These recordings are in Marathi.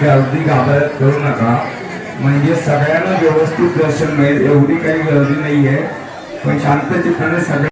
अगदी घाबरत करू नका, म्हणजे सगळ्यांना व्यवस्थित दर्शन मिळेल एवढी काही गर्दी नाहीये, पण शांत चित्ताने सगळ्या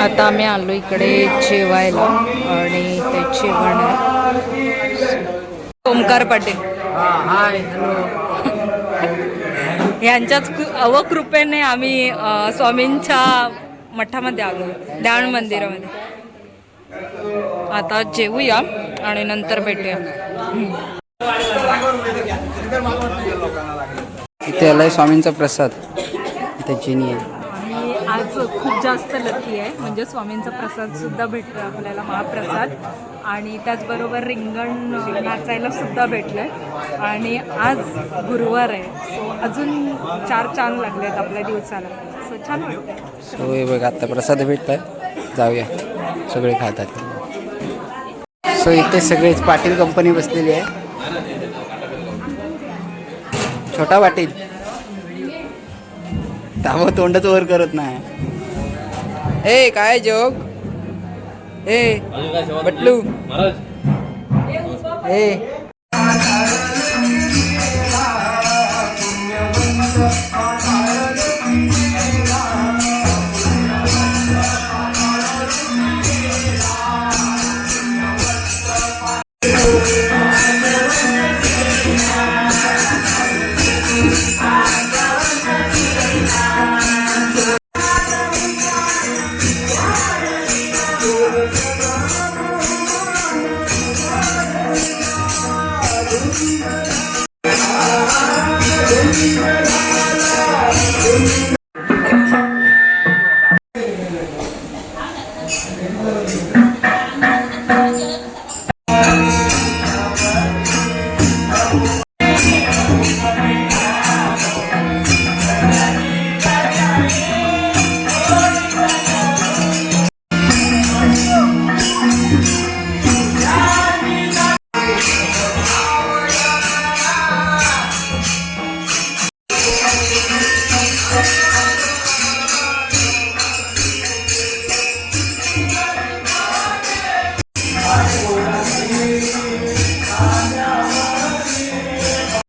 आता आम्ही आलो इकडे जेवायला आणि ते जेवण ओमकार पाटील हाय हॅलो. यांच्याच अवकृपेने आम्ही स्वामींच्या मठामध्ये आलो, ध्यान मंदिरामध्ये. आता जेवूया आणि नंतर भेटूया. इथे आलाय स्वामींचा प्रसाद. इथे चिनी आहे. आणि आज खूप जास्त लकी आहे, म्हणजे स्वामींचा प्रसाद सुद्धा भेटतो आपल्याला, महाप्रसाद. आणि त्याचबरोबर रिंगण नाचायला सुद्धा भेटलंय. आणि आज गुरुवार आहे, सो अजून 4 चांद लागलेत आपल्या दिवसाला. सो छान वाटतं. सो हे बघ आता प्रसाद भेटतात, जाऊया. सगळे खातात. सो इथे सगळेच पाटील कंपनी बसलेली आहे. छोटा पाटील ताबो तोंडच वर करत नाही. ए काय जोग ए बटलू ए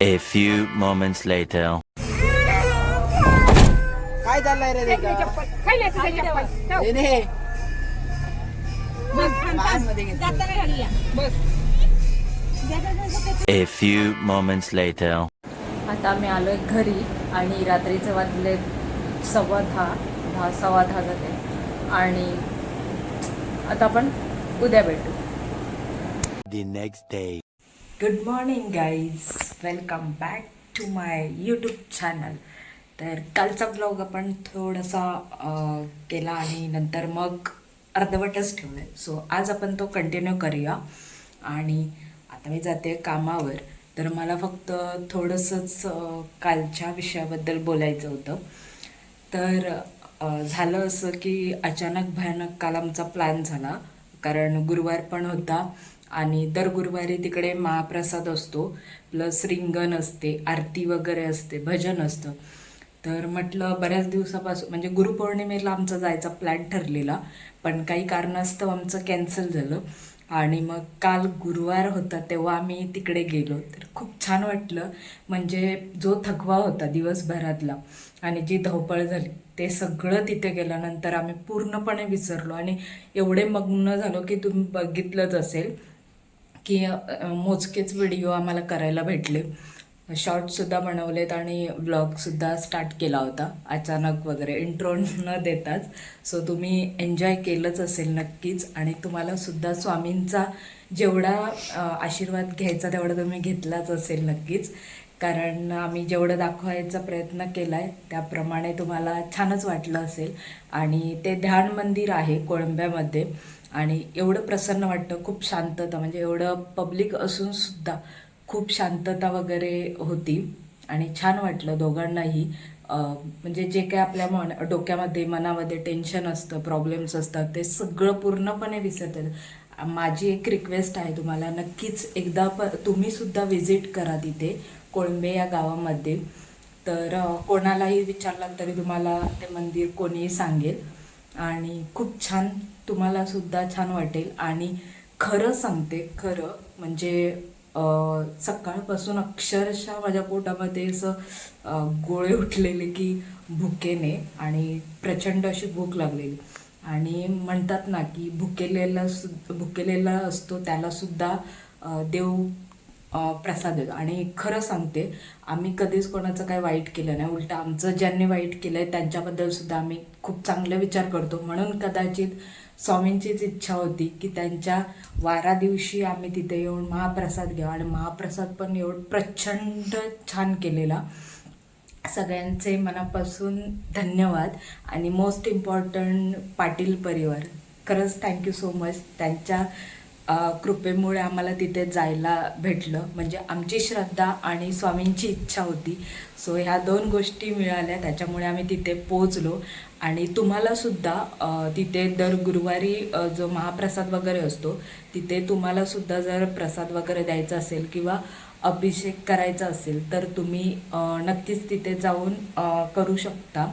A few moments later. काय चाललंय रे A few moments later. आता आम्ही आलोय घरी आणि रात्रीचे वाजले 10:15, 10:15 झाले. आणि आता आपण उद्या भेटू. The next day. Good morning guys, welcome back to my YouTube channel. तर कालचा ब्लॉग आपण थोडासा केला आणि नंतर मग अर्धवटच ठेवलं आहे. सो आज आपण तो कंटिन्यू करूया. आणि आता मी जाते कामावर, तर मला फक्त थोडंसंच कालच्या विषयाबद्दल बोलायचं होतं. तर झालं असं की अचानक भयानक काल आमचा प्लॅन झाला, कारण गुरुवार पण होता आणि दर गुरुवारी तिकडे महाप्रसाद असतो, प्लस रिंगण असते, आरती वगैरे असते, भजन असतं. तर म्हटलं बऱ्याच दिवसापासून, म्हणजे गुरुपौर्णिमेला आमचा जायचा प्लॅन ठरलेला, पण काही कारणास्तव आमचं कॅन्सल झालं. आणि मग काल गुरुवार होता तेव्हा आम्ही तिकडे गेलो. तर खूप छान वाटलं, म्हणजे जो थकवा होता दिवसभरातला आणि जी धावपळ झाली ते सगळं तिथे गेल्यानंतर आम्ही पूर्णपणे विसरलो. आणि एवढे मग्न झालो की तुम्ही बघितलंच असेल की मोजकेच व्हिडिओ आम्हाला करायला भेटले, शॉर्ट्ससुद्धा बनवलेत आणि ब्लॉगसुद्धा स्टार्ट केला होता अचानक वगैरे, इंट्रो न देताच. सो तुम्ही एन्जॉय केलंच असेल नक्कीच. आणि तुम्हालासुद्धा स्वामींचा जेवढा आशीर्वाद घ्यायचा तेवढा तुम्ही घेतलाच असेल नक्कीच, कारण आम्ही जेवढं दाखवायचा प्रयत्न केला आहे त्याप्रमाणे तुम्हाला छानच वाटलं असेल. आणि ते ध्यान मंदिर आहे कोळंब्यामध्ये आणि एवढं प्रसन्न वाटतं, खूप शांतता, म्हणजे एवढं पब्लिक असूनसुद्धा खूप शांतता वगैरे होती आणि छान वाटलं दोघांनाही. म्हणजे जे काय आपल्या डोक्यामध्ये मनामध्ये टेन्शन असतं, प्रॉब्लेम्स असतात, ते सगळं पूर्णपणे विसरतात. माझी एक रिक्वेस्ट आहे तुम्हाला, नक्कीच एकदा तुम्हीसुद्धा व्हिजिट करा तिथे कोळंबे या गावामध्ये. तर कोणालाही विचारलं तरी तुम्हाला ते मंदिर कोणीही सांगेल आणि खूप छान, तुम्हालासुद्धा छान वाटेल. आणि खरं सांगते, खरं म्हणजे सकाळपासून अक्षरशः माझ्या पोटामध्ये असं गोळे उठलेले की भुकेने, आणि प्रचंड अशी भूक लागलेली. आणि म्हणतात ना की भुकेलेला असतो त्यालासुद्धा देव प्रसाद देतो. आणि खरं सांगते, आम्ही कधीच कोणाचं काही वाईट केलं नाही. उलटं आमचं ज्यांनी वाईट केलं आहे त्यांच्याबद्दल सुद्धा आम्ही खूप चांगले विचार करतो. म्हणून कदाचित स्वामींचीच इच्छा होती की त्यांच्या वारा दिवशी आम्ही तिथे येऊन महाप्रसाद घ्यावा. आणि महाप्रसाद पण एवढं प्रचंड छान केलेला. सगळ्यांचे मनापासून धन्यवाद. आणि मोस्ट इम्पॉर्टंट पाटील परिवार, खरंच थँक्यू सो मच. त्यांच्या कृपेमुळे आम्हाला तिथे जायला भेटलं. म्हणजे आमची श्रद्धा आणि स्वामींची इच्छा होती. सो ह्या 2 गोष्टी मिळाल्या, त्याच्यामुळे आम्ही तिथे पोचलो. आणि तुम्हालासुद्धा तिथे दर गुरुवारी जो महाप्रसाद वगैरे असतो तिथे तुम्हालासुद्धा जर प्रसाद वगैरे द्यायचा असेल किंवा अभिषेक करायचा असेल तर तुम्ही नक्कीच तिथे जाऊन करू शकता.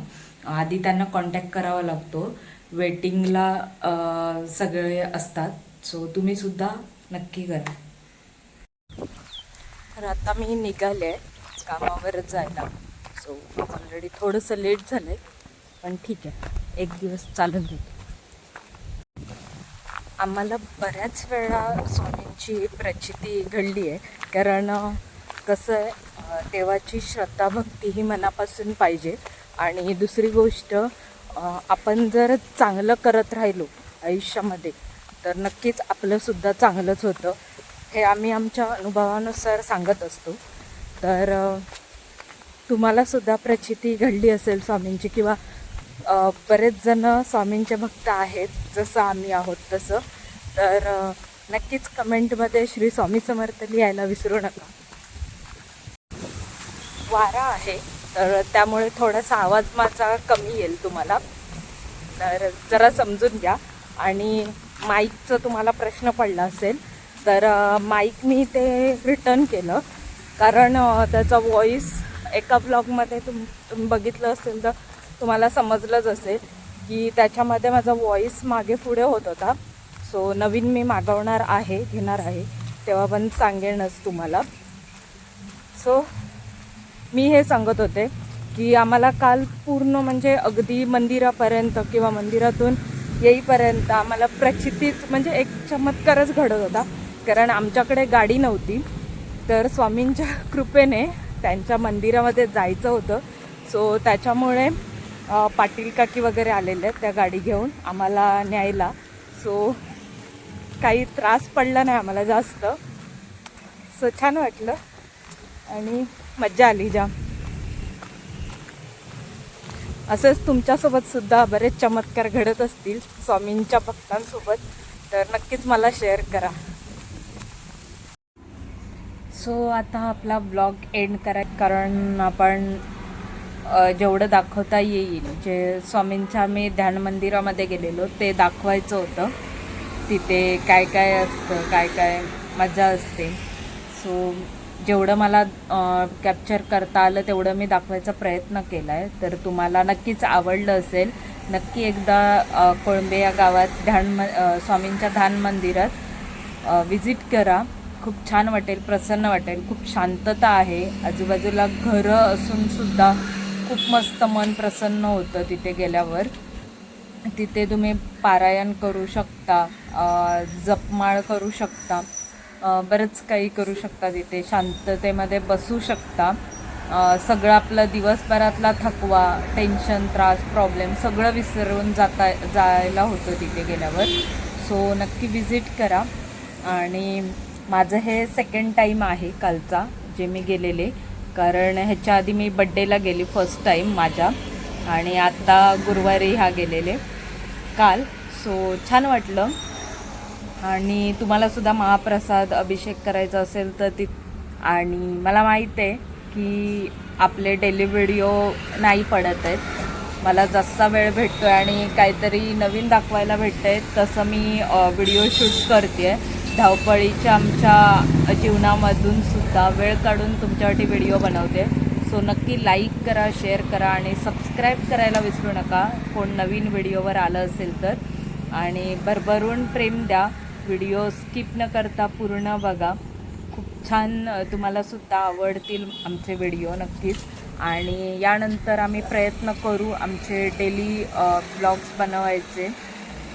आधी त्यांना कॉन्टॅक्ट करावा लागतो. वेटिंगला सगळे असतात. सो तुम्ही सुद्धा नक्की करा. तर आता मी निघाले कामावर जायला. सो ऑलरेडी थोडंसं लेट झालं आहे, पण ठीक आहे, एक दिवस चालून देतो. आम्हाला बऱ्याच वेळा स्वामींची प्रचिती घडली आहे. कारण कसं आहे, देवाची श्रद्धा भक्ती ही मनापासून पाहिजे. आणि दुसरी गोष्ट, आपण जर चांगलं करत राहिलो आयुष्यामध्ये तर नक्कीच आपलंसुद्धा चांगलंच होतं. हे आम्ही आमच्या अनुभवानुसार सांगत असतो. तर तुम्हालासुद्धा प्रचिती घडली असेल स्वामींची, किंवा बरेच जण स्वामींचे भक्त आहेत जसं आम्ही आहोत तसं, तर नक्कीच कमेंटमध्ये श्री स्वामी समर्थ लिहायला विसरू नका. वारा आहे तर त्यामुळे थोडासा आवाज माझा कमी येईल तुम्हाला, तर जरा समजून घ्या. आणि माईकचं तुम्हाला प्रश्न पडला असेल तर माईक मी ते रिटर्न केलं. कारण त्याचा व्हॉईस एका ब्लॉगमध्ये तुम्ही बघितलं असेल तर तुम्हाला समजलंच असेल की त्याच्यामध्ये माझा व्हॉईस मागे पुढे होत होता. सो नवीन मी मागवणार आहे, घेणार आहे, तेव्हा पण सांगेनच तुम्हाला. सो मी हे सांगत होते की आम्हाला काल पूर्ण म्हणजे अगदी मंदिरापर्यंत किंवा मंदिरातून येईपर्यंत आम्हाला प्रचितीच म्हणजे एक चमत्कारच घडत होता. कारण आमच्याकडे गाडी नव्हती, तर स्वामींच्या कृपेने त्यांच्या मंदिरामध्ये जायचं होतं. सो त्याच्यामुळे पाटील काकी वगैरे आलेले आहेत त्या गाडी घेऊन आम्हाला न्यायला. सो काही त्रास पडला नाही आम्हाला जास्त. सो छान वाटलं आणि मज्जा आली जाम. असंच तुमच्यासोबत सुद्धा बरेच चमत्कार घडत असतील स्वामींच्या भक्तांसोबत, तर नक्कीच मला शेअर करा. सो आता आपला ब्लॉग एंड करा. कारण आपण जेवढं दाखवता येईल, जे स्वामींच्या आम्ही ध्यान मंदिरामध्ये गेलेलो ते दाखवायचं होतं. तिथे काय काय असतं, काय काय मजा असते. सो जेवढं मला कॅप्चर करता आलं तेवढं मी दाखवायचा प्रयत्न केला आहे. तर तुम्हाला नक्कीच आवडलं असेल. नक्की एकदा कोळंबे या गावात स्वामींच्या ध्यान मंदिरात विजिट करा. खूप छान वाटेल, प्रसन्न वाटेल. खूप शांतता आहे. आजूबाजूला घरं असूनसुद्धा खूप मस्त मन प्रसन्न होतं तिथे गेल्यावर. तिथे तुम्ही पारायण करू शकता, जपमाळ करू शकता, बरंच काही करू शकता. तिथे शांततेमध्ये बसू शकता. सगळं आपलं दिवसभरातला थकवा, टेन्शन, त्रास, प्रॉब्लेम सगळं विसरून जायला होतं तिथे गेल्यावर. सो नक्की विजिट करा. आणि माझं हे सेकंड टाईम आहे कालचा जे मी गेलेले. कारण ह्याच्या आधी मी बड्डेला गेली फर्स्ट टाईम माझ्या, आणि आता गुरुवारी गेलेले काल. सो छान वाटलं. आणि तुम्हालासुद्धा महाप्रसाद अभिषेक करायचा असेल तर आणि मला माहीत आहे की आपले डेली व्हिडिओ नाही पडत आहेत. मला जसा वेळ भेटतो आहे आणि काहीतरी नवीन दाखवायला भेटतं आहे तसं मी व्हिडिओ शूट करते आहे. धावपळीच्या आमच्या जीवनामधून सुद्धा वेळ काढून तुमच्यासाठी व्हिडिओ बनवते. सो नक्की लाईक करा, शेअर करा आणि सबस्क्राईब करायला विसरू नका कोण नवीन व्हिडिओवर आलं असेल तर. आणि भरभरून प्रेम द्या. व्हिडिओ स्किप न करता पूर्ण बघा. खूप छान तुम्हालासुद्धा आवडतील आमचे व्हिडिओ नक्कीच. आणि यानंतर आम्ही प्रयत्न करू आमचे डेली ब्लॉग्स बनवायचे.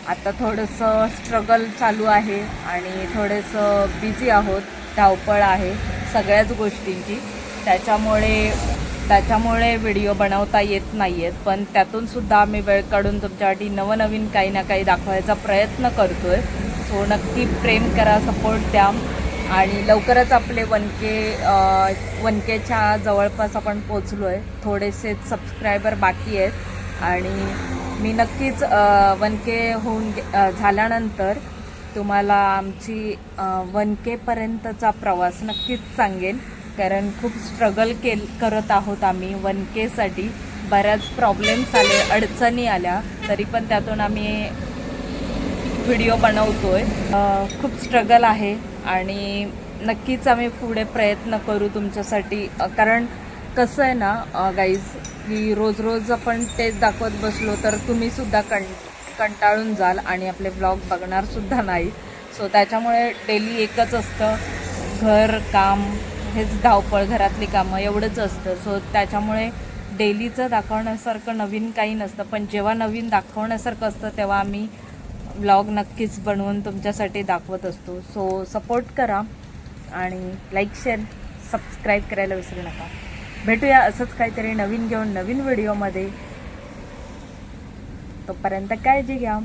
आता थोडंसं स्ट्रगल चालू आहे आणि थोडंसं बिझी आहोत, धावपळ आहे. सगळ्याच गोष्टींची. त्याच्यामुळे व्हिडिओ बनवता येत नाही आहेत, पण त्यातूनसुद्धा आम्ही वेळ काढून तुमच्यासाठी नवनवीन काही ना काही दाखवायचा प्रयत्न करतो आहे. सो नक्की प्रेम करा, सपोर्ट द्या आणि लवकरच आपले 1Kच्या जवळपास आपण पोचलो आहे. थोडेसे सबस्क्रायबर बाकी आहेत आणि मी नक्कीच 1K होऊन झाल्यानंतर तुम्हाला आमची 1Kपर्यंतचा प्रवास नक्कीच सांगेन, कारण खूप स्ट्रगल करत आहोत आम्ही 1Kसाठी. बऱ्याच प्रॉब्लेम्स आले, अडचणी आल्या, तरी पण त्यातून आम्ही व्हिडिओ बनवतोय. खूप स्ट्रगल आहे आणि नक्कीच आम्ही पुढे प्रयत्न करू तुमच्यासाठी. कारण कसं आहे ना गाईज, की रोज आपण तेच दाखवत बसलो तर तुम्हीसुद्धा कंटाळून जाल आणि आपले ब्लॉग बघणारसुद्धा नाही. सो त्याच्यामुळे डेली एकच असतं, घर काम हेच धावपळ, घरातली कामं एवढंच असतं. सो त्याच्यामुळे डेलीचं दाखवण्यासारखं नवीन काही नसतं, पण जेव्हा नवीन दाखवण्यासारखं असतं तेव्हा आम्ही ब्लॉग नक्कीच बनवून तुमच्यासाठी दाखवत असतो. सो सपोर्ट करा आणि लाईक, शेअर, सबस्क्राईब करायला विसरू नका. भेटूया असंच काहीतरी नवीन घेऊन नवीन व्हिडिओमध्ये. तोपर्यंत काळजी घ्या.